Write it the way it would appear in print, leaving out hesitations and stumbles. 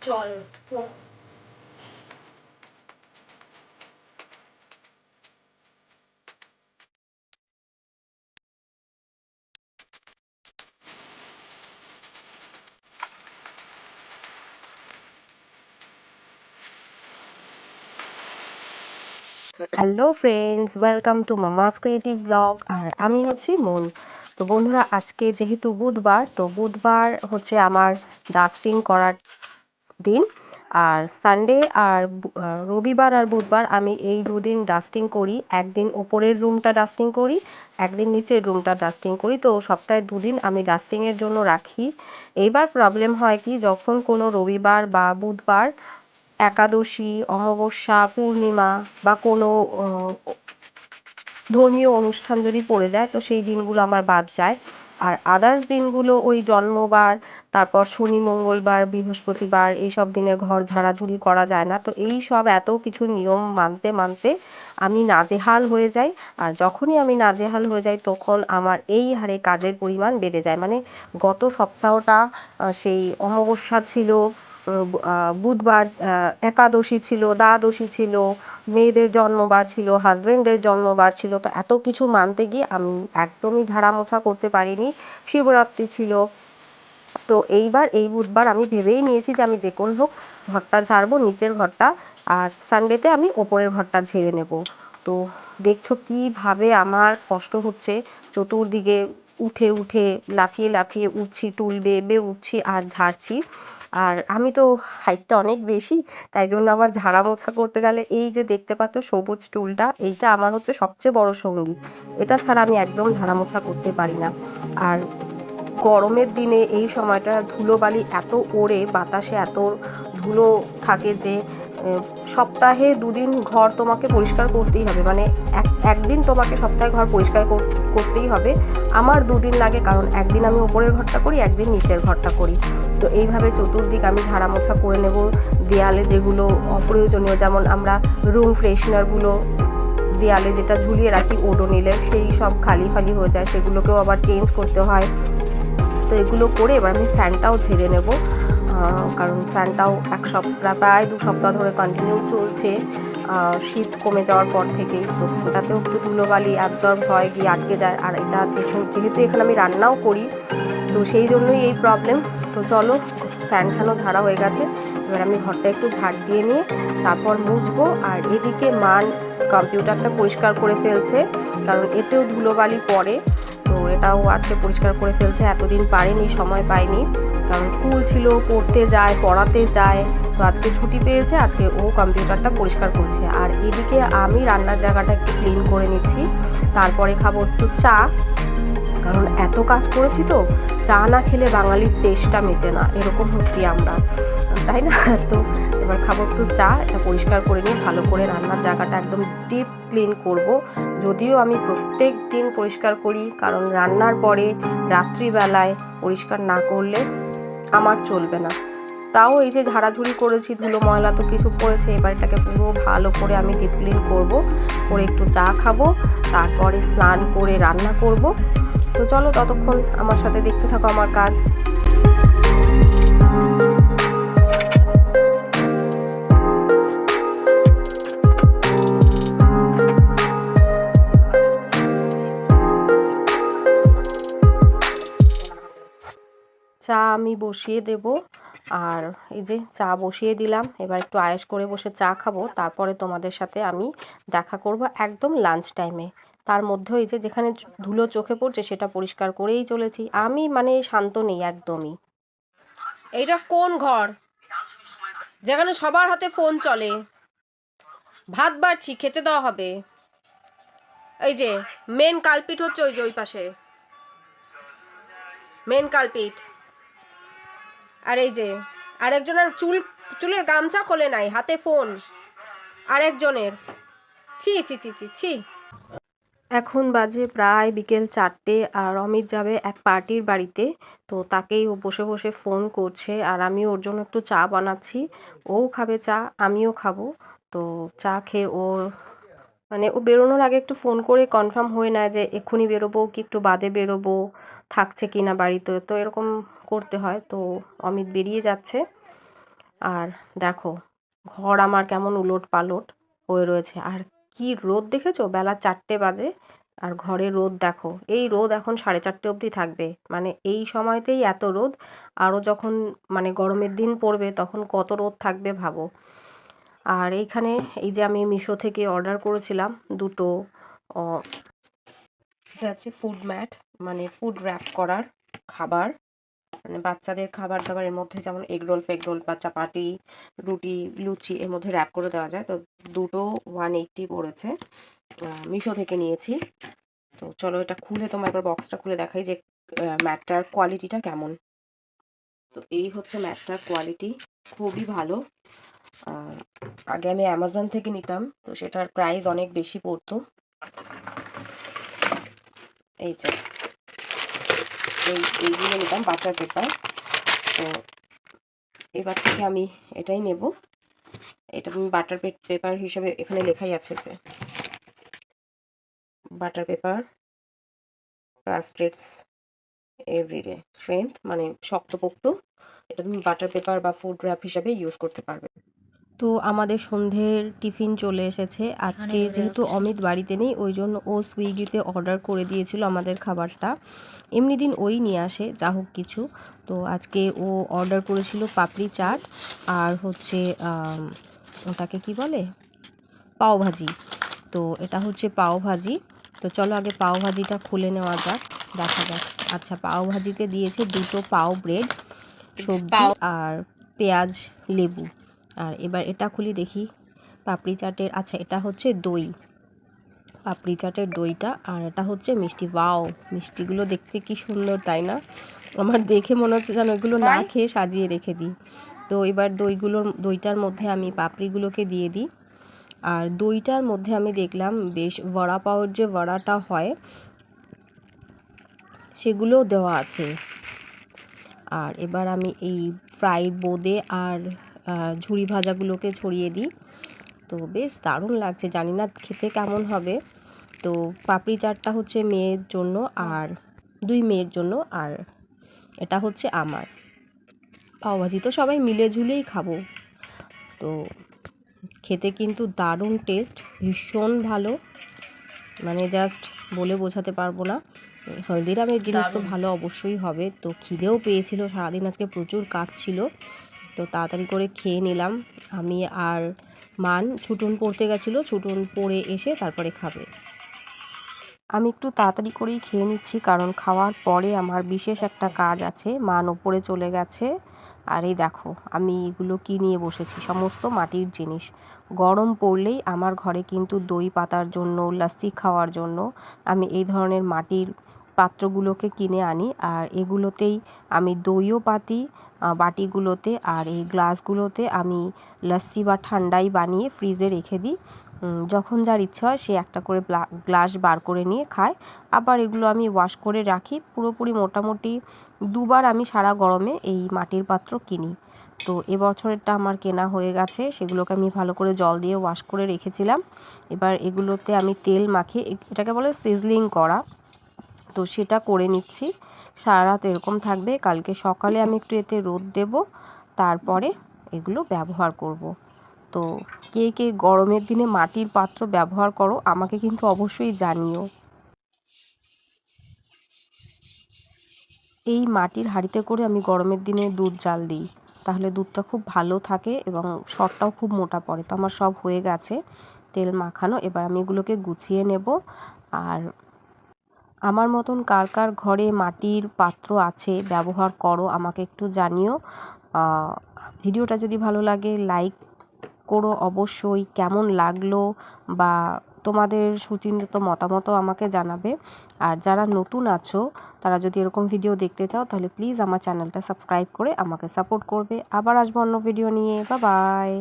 চল। Hello friends, welcome to Mama's creative blog. আর আমি হচ্ছি মন। তো বন্ধুরা, আজকে যেহেতু বুধবার, তো বুধবার হচ্ছে আমার ডাস্টিং করার দিন। আর সানডে আর রবিবার আর বুধবার আমি এই দুদিন ডাস্টিং করি। একদিন ওপরের রুমটা ডাস্টিং করি, একদিন নিচের রুমটা ডাস্টিং করি। তো সপ্তাহে দুদিন আমি ডাস্টিংয়ের জন্য রাখি। এইবার প্রবলেম হয় কি, যখন কোনো রবিবার বা বুধবার একাদশী, অমাবস্যা, পূর্ণিমা বা কোনো ধর্মীয় অনুষ্ঠান যদি পড়ে যায়, তো সেই দিনগুলো আমার বাদ যায়। আর আদার্স দিনগুলো ওই জন্মবার, তারপর শনি, মঙ্গলবার, বৃহস্পতিবার, এইসব দিনে ঘর ঝাড়াঝুড়ি করা যায় না। তো এই সব এত কিছু নিয়ম মানতে মানতে আমি নাজেহাল হয়ে যাই। আর যখনই আমি নাজেহাল হয়ে যাই, তখন আমার এই হারে কাজের পরিমাণ বেড়ে যায়। মানে গত সপ্তাহটা সেই অমাবস্যা ছিল, বুধবার একাদশী ছিল, দ্বাদশী ছিল, মেয়েদের জন্মবার ছিল, হাজবেন্ডের জন্মবার ছিল। তো এত কিছু মানতে গিয়ে আমি একদমই ঝাড়া মোছা করতে পারিনি। শিবরাত্রি ছিল। তো এইবার এই বুধবার আমি ভেবেই নিয়েছি যে আমি যে কোনো হোক ঘরটা ঝাড়বো, নিচের ঘরটা, আর সানডেতে আমি ওপরের ঘরটা ঝেড়ে নেব। তো দেখছো কীভাবে আমার কষ্ট হচ্ছে। চতুর্দিকে উঠে উঠে লাফিয়ে লাফিয়ে উঠছি, টুল বেয়ে বেয়ে উঠছি আর ঝাড়ছি। আর আমি তো হাইটটা অনেক বেশি, তাই জন্য আমার ঝাড়া মোছা করতে গেলে এই যে দেখতে পাচ্ছ সবুজ টুলটা, এইটা আমার হচ্ছে সবচেয়ে বড় সঙ্গী। এটা ছাড়া আমি একদম ঝাড়া মোছা করতে পারি না। আর গরমের দিনে এই সময়টা ধুলোবালি এত ওড়ে, বাতাসে এত ধুলো থাকে যে সপ্তাহে দুদিন ঘর তোমাকে পরিষ্কার করতেই হবে। মানে একদিন তোমাকে সপ্তাহে ঘর পরিষ্কার করতেই হবে। আমার দুদিন লাগে, কারণ একদিন আমি উপরের ঘরটা করি, একদিন নিচের ঘরটা করি। তো এইভাবে চতুর্দিক আমি ঝাড়া মোছা করে নেব। দেয়ালে যেগুলো অপ্রয়োজনীয়, যেমন আমরা রুম ফ্রেশনারগুলো দেয়ালে যেটা ঝুলিয়ে রাখি ওডোনিলের, সেই সব খালি ফালি হয়ে যায়, সেগুলোকেও আবার চেঞ্জ করতে হয়। তো এগুলো করে এবার আমি ফ্যানটাও ঝেড়ে নেব, কারণ ফ্যানটাও প্রায় 2 সপ্তাহ ধরে কন্টিনিউ চলছে শীত কমে যাওয়ার পর থেকেই। তো ফ্যানটাতেও একটু ধুলোবালি অ্যাবজর্ব হয়, গিয়ে আটকে যায়। আর এটা যেহেতু এখানে আমি রান্নাও করি, তো সেই জন্যই এই প্রবলেম। তো চলো, ফ্যান ঠ্যানও ঝাড়া হয়ে গেছে, এবার আমি ঘরটা একটু ঝাড় দিয়ে নিয়ে তারপর মুছবো। আর এদিকে মান কম্পিউটারটা পরিষ্কার করে ফেলছে, কারণ এতেও ধুলোবালি পড়ে। তো এটাও আজকে পরিষ্কার করে ফেলছে, এতদিন পারিনি, সময় পাইনি, কারণ স্কুল ছিল, পড়তে যায়, পড়াতে যায়। তো আজকে ছুটি পেয়েছে, আজকে ও কম্পিউটারটা পরিষ্কার করছে। আর এদিকে আমি রান্নার জায়গাটা একটু ক্লিন করে নিচ্ছি। তারপরে খাবো একটু চা, কারণ এত কাজ করেছি তো, চা না খেলে বাঙালির টেস্টটা মেটে না, এরকম হচ্ছি আমরা, তাই না? তো এবার খাবো একটু চা, এটা পরিষ্কার করে নিয়ে ভালো করে রান্নার জায়গাটা একদম ডিপ ক্লিন করব। যদিও আমি প্রত্যেক দিন পরিষ্কার করি, কারণ রান্নার পরে রাত্রিবেলায় পরিষ্কার না করলে আমার চলবে না। তাও এই যে ঝাড়াঝুড়ি করেছি, ধুলো ময়লা তো কিছু পড়েছে, এবার এটাকে পুরো ভালো করে আমি ডিপ ক্লিন করবো, করে একটু চা খাবো, তারপরে স্নান করে রান্না করব। তো চলো, ততক্ষণ আমার সাথে দেখতে থাকো আমার কাজ। চা আমি বসিয়ে দেব। আর এই যে চা বসিয়ে দিলাম, এবার একটু আয়েশ করে বসে চা খাবো, তারপরে তোমাদের সাথে আমি দেখা করব একদম লাঞ্চ টাইমে। তার মধ্যেও এই যে যেখানে ধুলো চোখে পড়ছে সেটা পরিষ্কার করেই চলেছি আমি, মানে শান্ত নেই একদমই। এইটা কোন ঘর যেখানে সবার হাতে ফোন চলে? ভাত বাড়ছি, খেতে দেওয়া হবে। এই যে মেন কালপিট হচ্ছে ওই যে ওই পাশে মেন কালপিট। আর এই যে আরেকজনের চুলের গামছা খোলে নাই, হাতে ফোন আরেকজনের। ছি ছি ছি ছি ছি। এখন বাজে প্রায় বিকেল 4টে, আর অমিত যাবে এক পার্টির বাড়িতে। তো তাকেই ও বসে বসে ফোন করছে, আর আমি ওর জন্য একটু চা বানাচ্ছি। ও খাবে চা, আমিও খাবো। তো চা খেয়ে ও মানে ও বেরোনোর আগে একটু ফোন করে কনফার্ম হয়ে নেয় যে এক্ষুনি বেরোবো কি একটু বাদে বেরোবো, থাকছে কি না বাড়িতে, তো এরকম করতে হয়। তো অমিত বেরিয়ে যাচ্ছে। আর দেখো ঘর আমার কেমন উলট পালট হয়ে রয়েছে। আর কি রোদ দেখেছো, বেলা 4টে বাজে আর ঘরে রোদ দেখো। এই রোদ এখন 4:30 অবধি থাকবে, মানে এই সময়তেই এত রোদ। আরও যখন মানে গরমের দিন পড়বে তখন কত রোদ থাকবে ভাবো। আর এইখানে এই যে আমি মিশো থেকে অর্ডার করেছিলাম দুটো, এটা আছে ফুড ম্যাট, মানে ফুড র্যাপ করার খাবার, মানে বাচ্চাদের খাবার দাবারের মধ্যে যেমন এগরোল ফেগরোল বা চাপাটি রুটি লুচি এর মধ্যে র্যাপ করে দেওয়া যায়। তো দুটো 180 পড়েছে, মিশো থেকে নিয়েছি। তো চলো এটা খুলে তোমার একবার বক্সটা খুলে দেখাই যে ম্যাটটার কোয়ালিটিটা কেমন। তো এই হচ্ছে ম্যাটটার কোয়ালিটি, খুবই ভালো। আগে আমি অ্যামাজন থেকে নিতাম, তো সেটার প্রাইস অনেক বেশি পড়তো। এই যে এইগুলো নিতাম বাটার পেপার, তো এবার থেকে আমি এটাই নেব। এটা তুমি বাটার পেপার হিসেবে এখানে লেখাই আছে যে বাটার পেপার ট্রাস্টেডস এভরিডে স্ট্রেংথ, মানে শক্তপোক্ত। এটা তুমি বাটার পেপার বা ফুড র্যাপ হিসেবে ইউজ করতে পারবে। তো আমাদের সন্ধ্যের টিফিন চলে এসেছে। আজকে যেহেতু অমিত বাড়িতে নেই ওই জন্য ও সুইগিতে অর্ডার করে দিয়েছিল আমাদের খাবারটা। এমনি দিন ওই নিয়ে আসে যা হোক কিছু। তো আজকে ও অর্ডার করেছিল পাপড়ি চাট আর হচ্ছে ওটাকে কি বলে, পাওভাজি। তো এটা হচ্ছে পাওভাজি। তো চলো আগে পাওভাজিটা খুলে নেওয়া যাক, দেখা যাক। আচ্ছা, পাওভাজিতে দিয়েছে দুটো পাও ব্রেড, সবজি আর পেঁয়াজ লেবু। আর এবার এটা খুলি দেখি পাপড়ি চাটের। আচ্ছা, এটা হচ্ছে দই, পাপড়ি চাটের দইটা। আর এটা হচ্ছে মিষ্টি। ওয়াও, মিষ্টিগুলো দেখতে কি সুন্দর তাই না? আমার দেখে মনে হচ্ছে যেন এগুলো না খেয়ে সাজিয়ে রেখে দিই। তো এবার দইটার মধ্যে আমি পাপড়িগুলোকে দিয়ে দিই। আর দইটার মধ্যে আমি দেখলাম বেশ বড়া পাওয়ের যে বড়াটা হয় সেগুলোও দেওয়া আছে। আর এবার আমি এই ফ্রাইড বোঁদে আর ঝুরি ভাজাগুলোকে ছড়িয়ে দিই। তো বেশ দারুণ লাগছে, জানি না খেতে কেমন হবে। তো পাপড়ি চাটটা হচ্ছে মেয়ের জন্য আর 2 মেয়ের জন্য, আর এটা হচ্ছে আমার। পাওভাজি তো সবাই মিলে ঝুলেই খাবো। তো খেতে কিন্তু দারুণ টেস্ট, ভীষণ ভালো, মানে জাস্ট বলে বোঝাতে পারবো না। হলদিরামের জিনিস তো ভালো অবশ্যই হবে। তো খিদেও পেয়েছিল, সারাদিন আজকে প্রচুর কাজ ছিল, তো তাড়াতাড়ি করে খেয়ে নিলাম। আমি আর মান ছুটুন পড়তে গেছিলো, ছুটুন পড়ে এসে তারপরে খাবে। আমি একটু তাড়াতাড়ি করেই খেয়ে নিচ্ছি, কারণ খাওয়ার পরে আমার বিশেষ একটা কাজ আছে। মান ওপরে চলে গেছে। আর এই দেখো আমি এগুলো কি নিয়ে বসেছি, সমস্ত মাটির জিনিস। গরম পড়লেই আমার ঘরে কিন্তু দই পাতার জন্য, লস্যি খাওয়ার জন্য আমি এই ধরনের মাটির পাত্রগুলোকে কিনে আনি। আর এগুলোতেই আমি দইও পাতি, বাটিগুলোতে আর এই গ্লাসগুলোতে আমি লস্যি বা ঠান্ডাই বানিয়ে ফ্রিজে রেখে দিই। যখন যার ইচ্ছা হয় সে একটা করে গ্লাস বার করে নিয়ে খায়। আবার এগুলো আমি ওয়াশ করে রাখি। পুরোপুরি মোটামুটি 2বার আমি সারা গরমে এই মাটির পাত্র কিনি। তো এবছরেরটা আমার কেনা হয়ে গেছে, সেগুলোকে আমি ভালো করে জল দিয়ে ওয়াশ করে রেখেছিলাম। এবার এগুলোতে আমি তেল মাখিয়ে, এটাকে বলে সিজলিং করা, তো সেটা করে নিচ্ছি। সারা রাত এরকম থাকবে, কালকে সকালে আমি একটু এতে রোদ দেব, তারপরে এগুলো ব্যবহার করব। তো কে কে গরমের দিনে মাটির পাত্র ব্যবহার করো আমাকে কিন্তু অবশ্যই জানিও। এই মাটির হাঁড়িতে করে আমি গরমের দিনে দুধ জাল দিই, তাহলে দুধটা খুব ভালো থাকে এবং সরটাও খুব মোটা পড়ে। তো আমার সব হয়ে গেছে তেল মাখানো, এবার আমি এগুলোকে গুছিয়ে নেব। আর আমার মতন কার কার ঘরে মাটির পাত্র আছে, ব্যবহার করো, আমাকে একটু জানিও। ভিডিওটা যদি ভালো লাগে লাইক করো অবশ্যই, কেমন লাগলো বা তোমাদের সুচিন্তিত মতামতও আমাকে জানাবে। আর যারা নতুন আছো তারা যদি এরকম ভিডিও দেখতে চাও তাহলে প্লিজ আমার চ্যানেলটা সাবস্ক্রাইব করে আমাকে সাপোর্ট করবে। আবার আসবো অন্য ভিডিও নিয়ে। Bye bye.